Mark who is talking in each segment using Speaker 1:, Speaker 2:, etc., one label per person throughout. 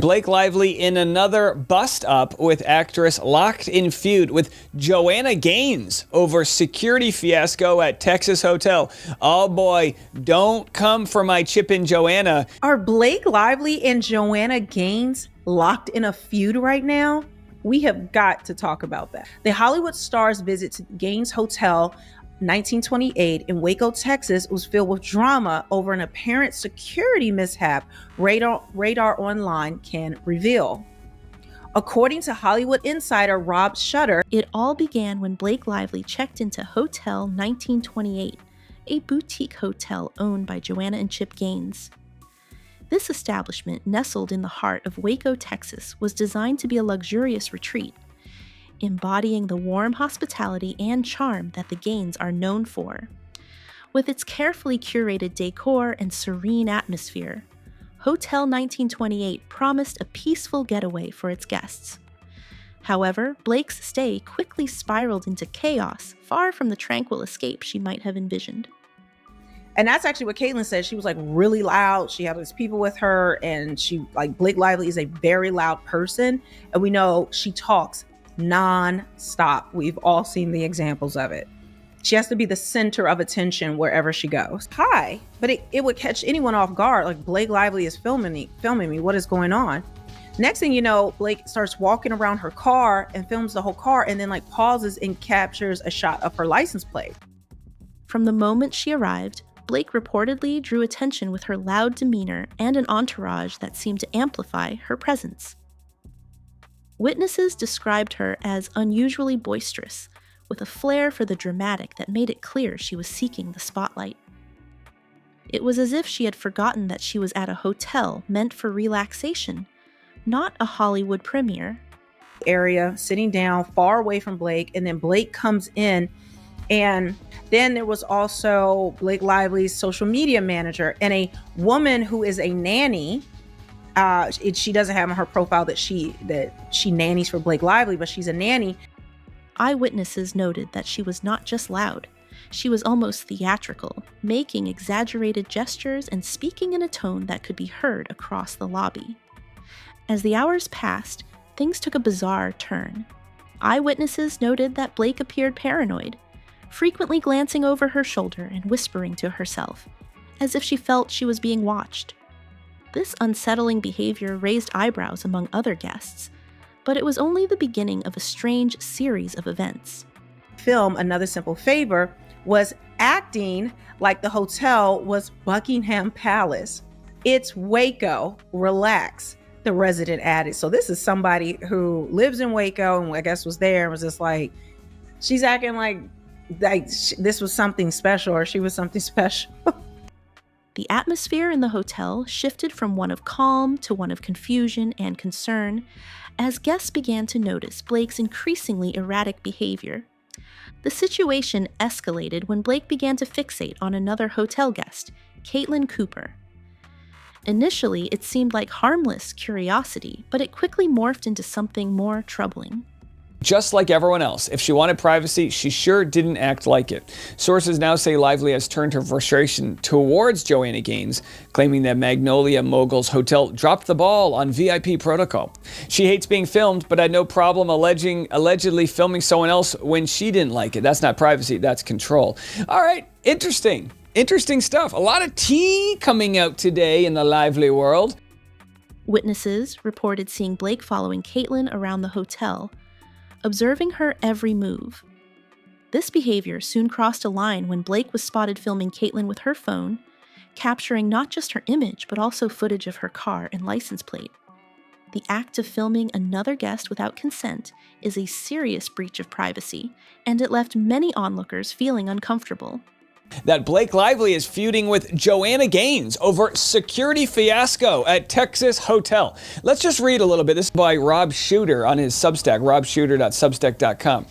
Speaker 1: Blake Lively in another bust-up with actress locked in feud with Joanna Gaines over security fiasco at Texas hotel. Oh boy, don't come for my chip-in Joanna.
Speaker 2: Are Blake Lively and Joanna Gaines locked in a feud right now? We have got to talk about that. The Hollywood star's visit to Gaines Hotel 1928 in Waco, Texas was filled with drama over an apparent security mishap, Radar Online can reveal. According to Hollywood insider Rob Shutter,
Speaker 3: it all began when Blake Lively checked into Hotel 1928, a boutique hotel owned by Joanna and Chip Gaines. This establishment, nestled in the heart of Waco, Texas, was designed to be a luxurious retreat, embodying the warm hospitality and charm that the Gaines are known for. With its carefully curated decor and serene atmosphere, Hotel 1928 promised a peaceful getaway for its guests. However, Blake's stay quickly spiraled into chaos, far from the tranquil escape she might have envisioned.
Speaker 2: And that's actually what Caitlin said. She was like really loud. She had these people with her, and Blake Lively is a very loud person. And we know she talks non-stop. We've all seen the examples of it. She has to be the center of attention wherever she goes. Hi, but it would catch anyone off guard. Like, Blake Lively is filming me. What is going on? Next thing you know, Blake starts walking around her car and films the whole car, and then pauses and captures a shot of her license plate.
Speaker 3: From the moment she arrived, Blake reportedly drew attention with her loud demeanor and an entourage that seemed to amplify her presence. Witnesses described her as unusually boisterous, with a flair for the dramatic that made it clear she was seeking the spotlight. It was as if she had forgotten that she was at a hotel meant for relaxation, not a Hollywood premiere.
Speaker 2: Area, sitting down far away from Blake, and then Blake comes in, and then there was also Blake Lively's social media manager and a woman who is a nanny. She doesn't have on her profile that she nannies for Blake Lively, but she's a nanny.
Speaker 3: Eyewitnesses noted that she was not just loud, she was almost theatrical, making exaggerated gestures and speaking in a tone that could be heard across the lobby. As the hours passed, things took a bizarre turn. Eyewitnesses noted that Blake appeared paranoid, frequently glancing over her shoulder and whispering to herself, as if she felt she was being watched. This unsettling behavior raised eyebrows among other guests, but it was only the beginning of a strange series of events.
Speaker 2: Film Another Simple Favor was acting like the hotel was Buckingham Palace. It's Waco, relax, the resident added. So this is somebody who lives in Waco and I guess was there and was just like, she's acting like this was something special, or she was something special.
Speaker 3: The atmosphere in the hotel shifted from one of calm to one of confusion and concern as guests began to notice Blake's increasingly erratic behavior. The situation escalated when Blake began to fixate on another hotel guest, Caitlin Cooper. Initially, it seemed like harmless curiosity, but it quickly morphed into something more troubling.
Speaker 1: Just like everyone else, if she wanted privacy, she sure didn't act like it. Sources now say Lively has turned her frustration towards Joanna Gaines, claiming that Magnolia Mogul's hotel dropped the ball on VIP protocol. She hates being filmed, but had no problem allegedly filming someone else when she didn't like it. That's not privacy, that's control. All right, interesting stuff. A lot of tea coming out today in the Lively world.
Speaker 3: Witnesses reported seeing Blake following Caitlin around the hotel, observing her every move. This behavior soon crossed a line when Blake was spotted filming Caitlin with her phone, capturing not just her image, but also footage of her car and license plate. The act of filming another guest without consent is a serious breach of privacy, and it left many onlookers feeling uncomfortable.
Speaker 1: That Blake Lively is feuding with Joanna Gaines over security fiasco at Texas hotel. Let's just read a little bit. This is by Rob Shooter on his Substack, robshooter.substack.com.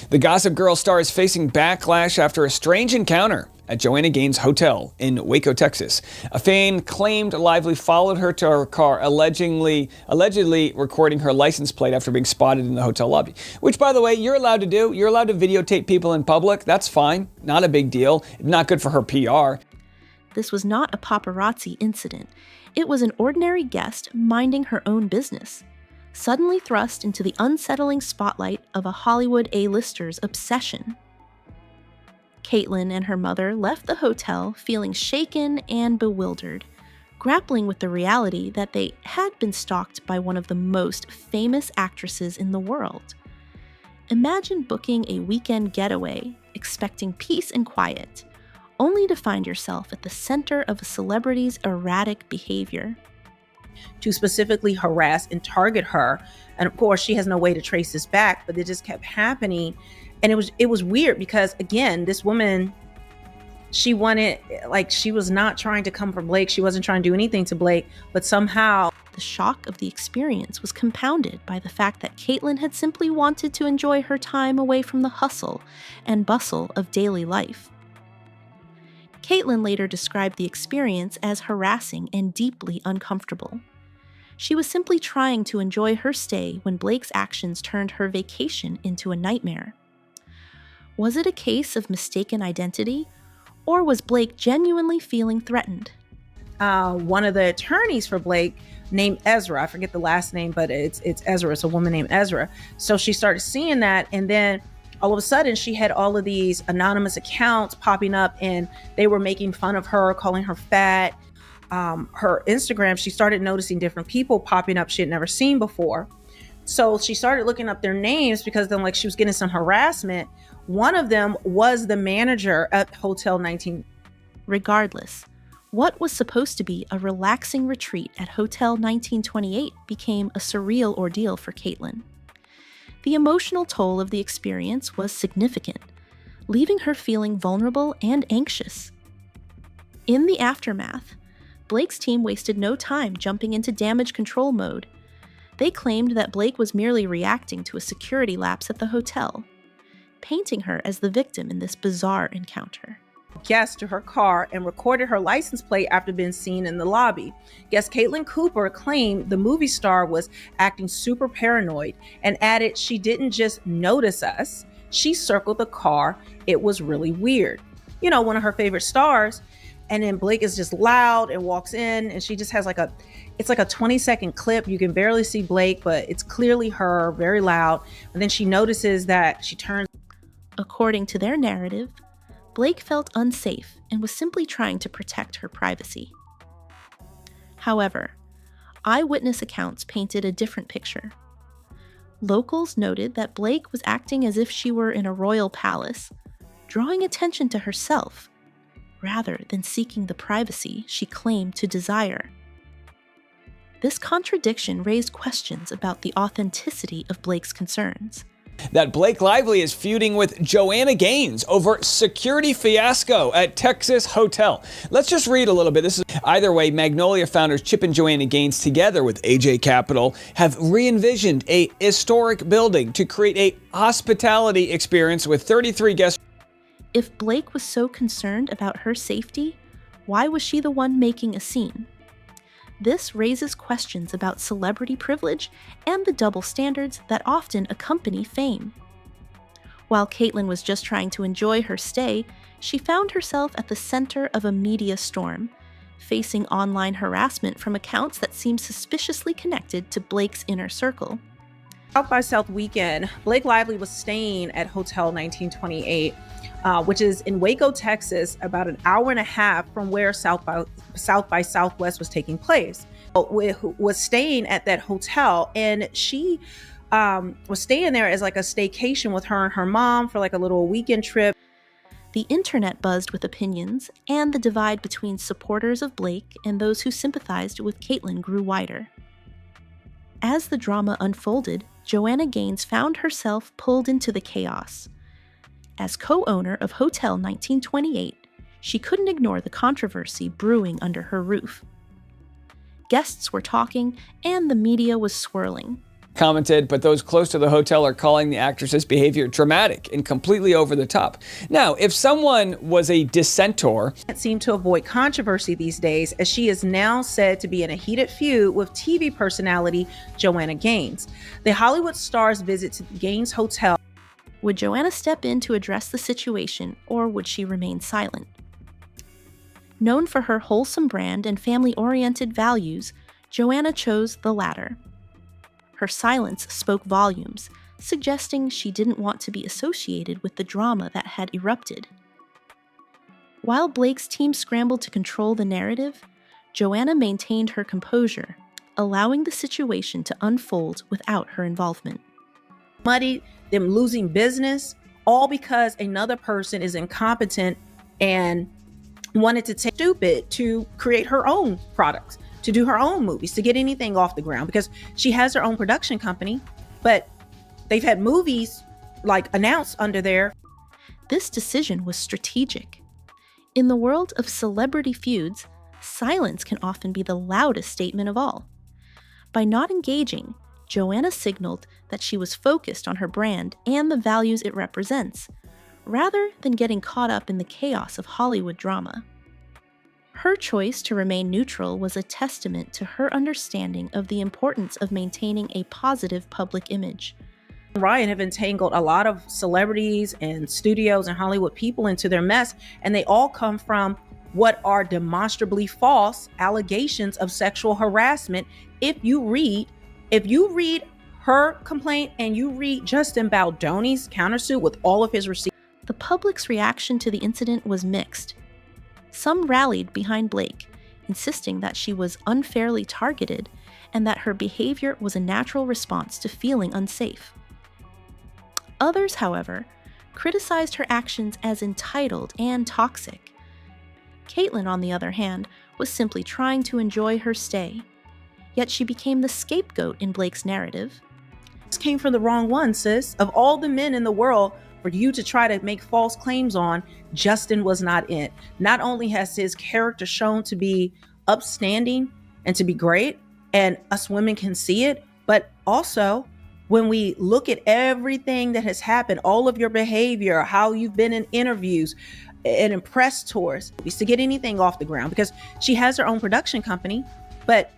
Speaker 1: The Gossip Girl star is facing backlash after a strange encounter at Joanna Gaines' hotel in Waco, Texas. A fan claimed Lively followed her to her car, allegedly recording her license plate after being spotted in the hotel lobby. Which, by the way, you're allowed to do. You're allowed to videotape people in public. That's fine. Not a big deal. Not good for her PR.
Speaker 3: This was not a paparazzi incident, It was an ordinary guest minding her own business, suddenly thrust into the unsettling spotlight of a Hollywood A-lister's obsession. Caitlin and her mother left the hotel feeling shaken and bewildered, grappling with the reality that they had been stalked by one of the most famous actresses in the world. Imagine booking a weekend getaway, expecting peace and quiet, only to find yourself at the center of a celebrity's erratic behavior.
Speaker 2: To specifically harass and target her. And of course, she has no way to trace this back, but it just kept happening. And it was weird because, again, this woman, she wanted, like, she was not trying to come for Blake. She wasn't trying to do anything to Blake, but somehow
Speaker 3: the shock of the experience was compounded by the fact that Caitlin had simply wanted to enjoy her time away from the hustle and bustle of daily life. Caitlin later described the experience as harassing and deeply uncomfortable. She was simply trying to enjoy her stay when Blake's actions turned her vacation into a nightmare. Was it a case of mistaken identity, or was Blake genuinely feeling threatened?
Speaker 2: One of the attorneys for Blake, named Ezra, I forget the last name, but it's Ezra. It's a woman named Ezra. So she started seeing that, and then all of a sudden she had all of these anonymous accounts popping up, and they were making fun of her, calling her fat. Her Instagram, she started noticing different people popping up she had never seen before. So she started looking up their names because then, like, she was getting some harassment. One of them was the manager at Hotel 19.
Speaker 3: Regardless, what was supposed to be a relaxing retreat at Hotel 1928 became a surreal ordeal for Caitlin. The emotional toll of the experience was significant, leaving her feeling vulnerable and anxious. In the aftermath, Blake's team wasted no time jumping into damage control mode. They claimed that Blake was merely reacting to a security lapse at the hotel, painting her as the victim in this bizarre encounter.
Speaker 2: Guest to her car and recorded her license plate after being seen in the lobby. Guest Caitlin Cooper claimed the movie star was acting super paranoid and added she didn't just notice us, she circled the car. It was really weird. You know, one of her favorite stars. And then Blake is just loud and walks in, and she just has it's like a 20-second clip. You can barely see Blake, but it's clearly her, very loud. And then she notices that she turns.
Speaker 3: According to their narrative, Blake felt unsafe and was simply trying to protect her privacy. However, eyewitness accounts painted a different picture. Locals noted that Blake was acting as if she were in a royal palace, drawing attention to herself, rather than seeking the privacy she claimed to desire. This contradiction raised questions about the authenticity of Blake's concerns.
Speaker 1: That Blake Lively is feuding with Joanna Gaines over security fiasco at Texas hotel. Let's just read a little bit. Either way, Magnolia founders Chip and Joanna Gaines, together with AJ Capital, have re-envisioned a historic building to create a hospitality experience with 33 guests.
Speaker 3: If Blake was so concerned about her safety, why was she the one making a scene? This raises questions about celebrity privilege and the double standards that often accompany fame. While Caitlin was just trying to enjoy her stay, she found herself at the center of a media storm, facing online harassment from accounts that seemed suspiciously connected to Blake's inner circle.
Speaker 2: South by South weekend, Blake Lively was staying at Hotel 1928, which is in Waco, Texas, about an hour and a half from where South by Southwest was taking place. Was staying at that hotel, and she was staying there as like a staycation with her and her mom for like a little weekend trip.
Speaker 3: The internet buzzed with opinions, and the divide between supporters of Blake and those who sympathized with Caitlin grew wider. As the drama unfolded, Joanna Gaines found herself pulled into the chaos. As co-owner of Hotel 1928, she couldn't ignore the controversy brewing under her roof. Guests were talking, and the media was swirling.
Speaker 1: Commented, but those close to the hotel are calling the actress's behavior dramatic and completely over the top. Now, if someone was a dissenter,
Speaker 2: can't seem to avoid controversy these days, as she is now said to be in a heated feud with TV personality Joanna Gaines. The Hollywood star's visit to the Gaines Hotel.
Speaker 3: Would Joanna step in to address the situation, or would she remain silent? Known for her wholesome brand and family-oriented values, Joanna chose the latter. Her silence spoke volumes, suggesting she didn't want to be associated with the drama that had erupted. While Blake's team scrambled to control the narrative, Joanna maintained her composure, allowing the situation to unfold without her involvement.
Speaker 2: Money, them losing business, all because another person is incompetent and wanted to take stupid to create her own products, to do her own movies, to get anything off the ground, because she has her own production company, but they've had movies like announced under there.
Speaker 3: This decision was strategic. In the world of celebrity feuds, silence can often be the loudest statement of all. By not engaging, Joanna signaled that she was focused on her brand and the values it represents, rather than getting caught up in the chaos of Hollywood drama. Her choice to remain neutral was a testament to her understanding of the importance of maintaining a positive public image.
Speaker 2: Ryan have entangled a lot of celebrities and studios and Hollywood people into their mess, and they all come from what are demonstrably false allegations of sexual harassment. If you read her complaint and you read Justin Baldoni's countersuit with all of his receipts.
Speaker 3: The public's reaction to the incident was mixed. Some rallied behind Blake, insisting that she was unfairly targeted and that her behavior was a natural response to feeling unsafe. Others, however, criticized her actions as entitled and toxic. Caitlyn, on the other hand, was simply trying to enjoy her stay. Yet she became the scapegoat in Blake's narrative.
Speaker 2: This came from the wrong one, sis. Of all the men in the world for you to try to make false claims on, Justin was not it. Not only has his character shown to be upstanding and to be great, and us women can see it, but also when we look at everything that has happened, all of your behavior, how you've been in interviews and in press tours, to get anything off the ground, because she has her own production company, but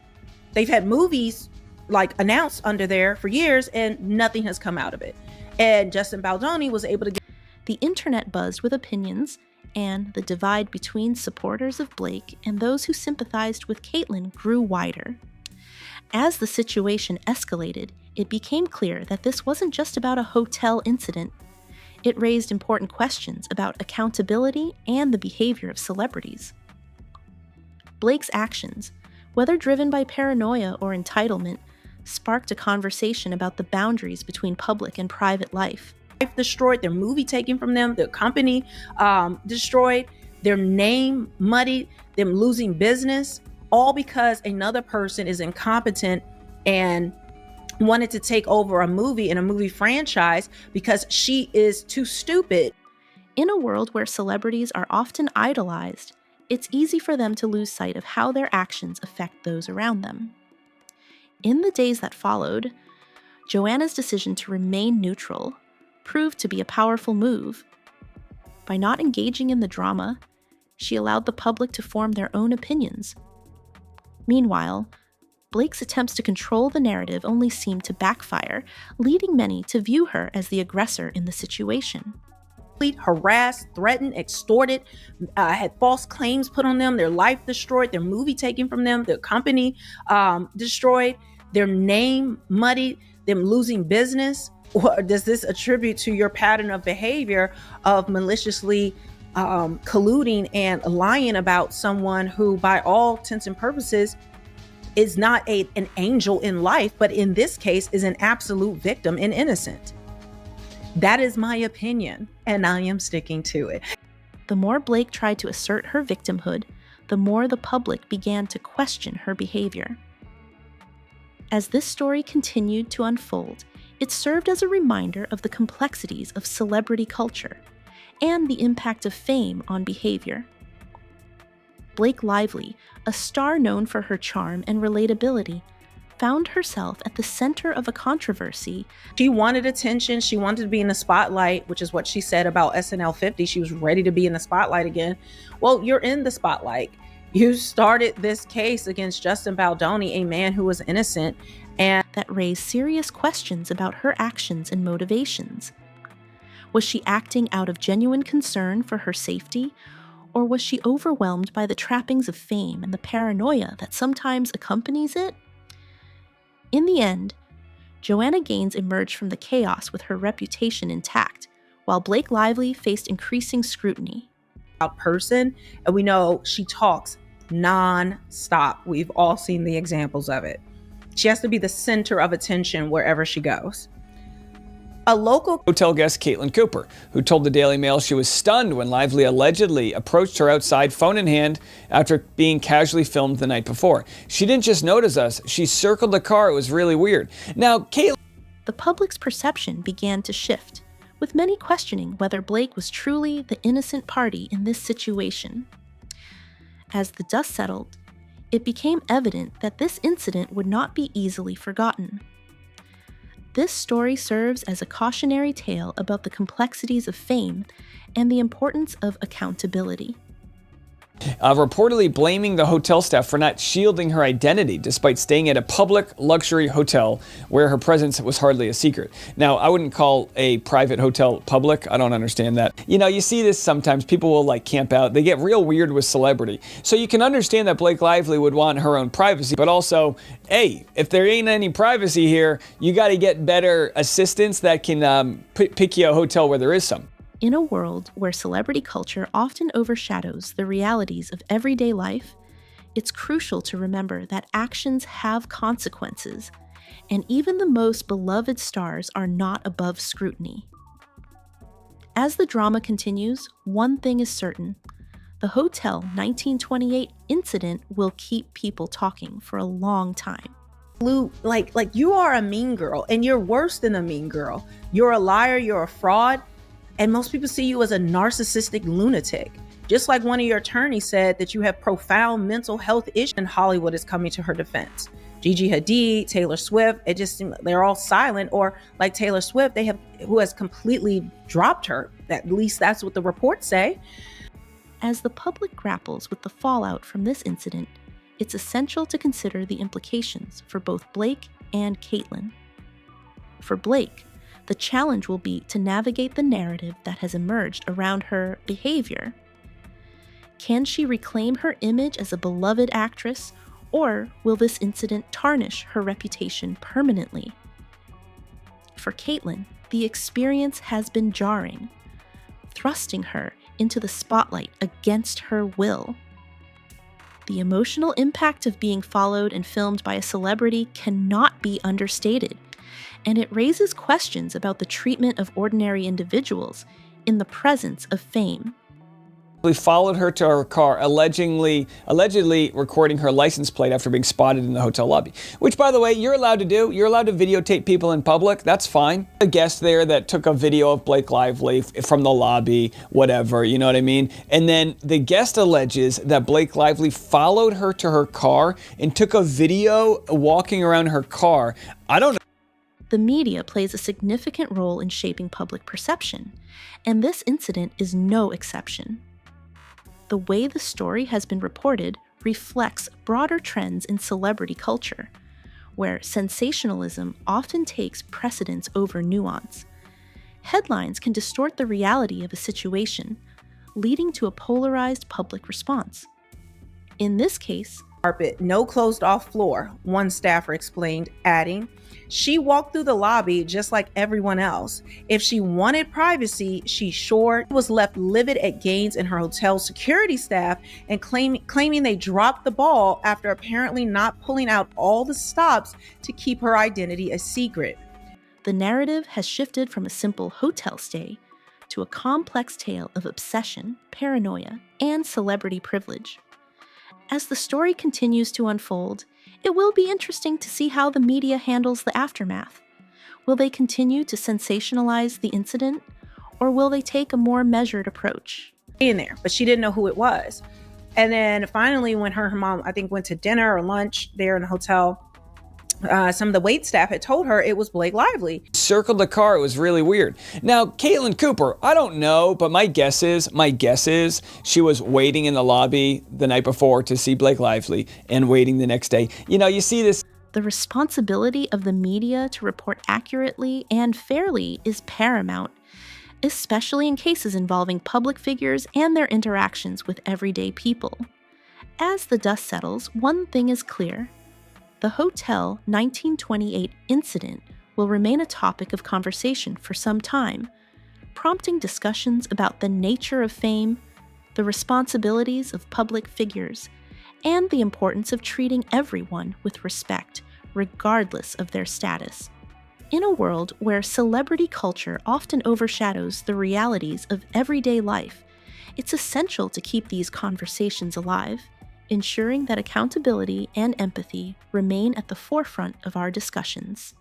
Speaker 2: they've had movies like announced under there for years and nothing has come out of it. And Justin Baldoni was able to get...
Speaker 3: The internet buzzed with opinions, and the divide between supporters of Blake and those who sympathized with Caitlyn grew wider. As the situation escalated, it became clear that this wasn't just about a hotel incident. It raised important questions about accountability and the behavior of celebrities. Blake's actions, whether driven by paranoia or entitlement, sparked a conversation about the boundaries between public and private life.
Speaker 2: Life destroyed, their movie taken from them, their company destroyed, their name muddied, them losing business, all because another person is incompetent and wanted to take over a movie and a movie franchise because she is too stupid.
Speaker 3: In a world where celebrities are often idolized, it's easy for them to lose sight of how their actions affect those around them. In the days that followed, Joanna's decision to remain neutral proved to be a powerful move. By not engaging in the drama, she allowed the public to form their own opinions. Meanwhile, Blake's attempts to control the narrative only seemed to backfire, leading many to view her as the aggressor in the situation.
Speaker 2: Harassed, threatened, extorted, had false claims put on them, their life destroyed, their movie taken from them, their company destroyed, their name muddied, them losing business. Or does this attribute to your pattern of behavior of maliciously colluding and lying about someone who, by all intents and purposes, is not an angel in life, but in this case is an absolute victim and innocent? That is my opinion, and I am sticking to it.
Speaker 3: The more Blake tried to assert her victimhood, the more the public began to question her behavior. As this story continued to unfold, it served as a reminder of the complexities of celebrity culture and the impact of fame on behavior. Blake Lively, a star known for her charm and relatability, found herself at the center of a controversy.
Speaker 2: She wanted attention. She wanted to be in the spotlight, which is what she said about SNL 50. She was ready to be in the spotlight again. Well, you're in the spotlight. You started this case against Justin Baldoni, a man who was innocent, and
Speaker 3: that raised serious questions about her actions and motivations. Was she acting out of genuine concern for her safety, Or was she overwhelmed by the trappings of fame and the paranoia that sometimes accompanies it? In the end, Joanna Gaines emerged from the chaos with her reputation intact, while Blake Lively faced increasing scrutiny.
Speaker 2: Person, and we know she talks non-stop. We've all seen the examples of it. She has to be the center of attention wherever she goes. A local
Speaker 1: hotel guest, Caitlin Cooper, who told the Daily Mail she was stunned when Lively allegedly approached her outside, phone in hand, after being casually filmed the night before. She didn't just notice us, she circled the car. It was really weird. Now, Caitlin...
Speaker 3: The public's perception began to shift, with many questioning whether Blake was truly the innocent party in this situation. As the dust settled, it became evident that this incident would not be easily forgotten. This story serves as a cautionary tale about the complexities of fame and the importance of accountability.
Speaker 1: Reportedly blaming the hotel staff for not shielding her identity despite staying at a public luxury hotel where her presence was hardly a secret. Now, I wouldn't call a private hotel public. I don't understand that. You know, you see this sometimes. People will like camp out. They get real weird with celebrity. So you can understand that Blake Lively would want her own privacy, but also, hey, if there ain't any privacy here, you got to get better assistants that can pick you a hotel where there is some.
Speaker 3: In a world where celebrity culture often overshadows the realities of everyday life, it's crucial to remember that actions have consequences, and even the most beloved stars are not above scrutiny. As the drama continues, one thing is certain: the Hotel 1928 incident will keep people talking for a long time.
Speaker 2: Like you are a mean girl, and you're worse than a mean girl. You're a liar, you're a fraud. And most people see you as a narcissistic lunatic. Just like one of your attorneys said that you have profound mental health issues, and Hollywood is coming to her defense. Gigi Hadid, Taylor Swift, it just seems like they're all silent. Or like Taylor Swift, who has completely dropped her. At least that's what the reports say.
Speaker 3: As the public grapples with the fallout from this incident, it's essential to consider the implications for both Blake and Caitlin. For Blake, the challenge will be to navigate the narrative that has emerged around her behavior. Can she reclaim her image as a beloved actress, or will this incident tarnish her reputation permanently? For Caitlin, the experience has been jarring, thrusting her into the spotlight against her will. The emotional impact of being followed and filmed by a celebrity cannot be understated, and it raises questions about the treatment of ordinary individuals in the presence of fame.
Speaker 1: We followed her to her car, allegedly recording her license plate after being spotted in the hotel lobby. Which, by the way, you're allowed to do. You're allowed to videotape people in public. That's fine. A guest there that took a video of Blake Lively from the lobby, whatever, you know what I mean? And then the guest alleges that Blake Lively followed her to her car and took a video walking around her car. I don't know.
Speaker 3: The media plays a significant role in shaping public perception, and this incident is no exception. The way the story has been reported reflects broader trends in celebrity culture, where sensationalism often takes precedence over nuance. Headlines can distort the reality of a situation, leading to a polarized public response. In this case,
Speaker 2: carpet, no closed off floor, one staffer explained, adding, "She walked through the lobby just like everyone else. If she wanted privacy, she sure was left livid at Gaines and her hotel security staff and claiming they dropped the ball after apparently not pulling out all the stops to keep her identity a secret."
Speaker 3: The narrative has shifted from a simple hotel stay to a complex tale of obsession, paranoia, and celebrity privilege. As the story continues to unfold, it will be interesting to see how the media handles the aftermath. Will they continue to sensationalize the incident, or will they take a more measured approach?
Speaker 2: In there, but she didn't know who it was. And then finally, when her mom, I think, went to dinner or lunch there in the hotel, some of the wait staff had told her it was Blake Lively.
Speaker 1: Circled the car. It was really weird. Now, Caitlin Cooper, I don't know, but my guess is she was waiting in the lobby the night before to see Blake Lively and waiting the next day. You know, you see this.
Speaker 3: The responsibility of the media to report accurately and fairly is paramount, especially in cases involving public figures and their interactions with everyday people. As the dust settles, one thing is clear. The Hotel 1928 incident will remain a topic of conversation for some time, prompting discussions about the nature of fame, the responsibilities of public figures, and the importance of treating everyone with respect, regardless of their status. In a world where celebrity culture often overshadows the realities of everyday life, it's essential to keep these conversations alive, ensuring that accountability and empathy remain at the forefront of our discussions.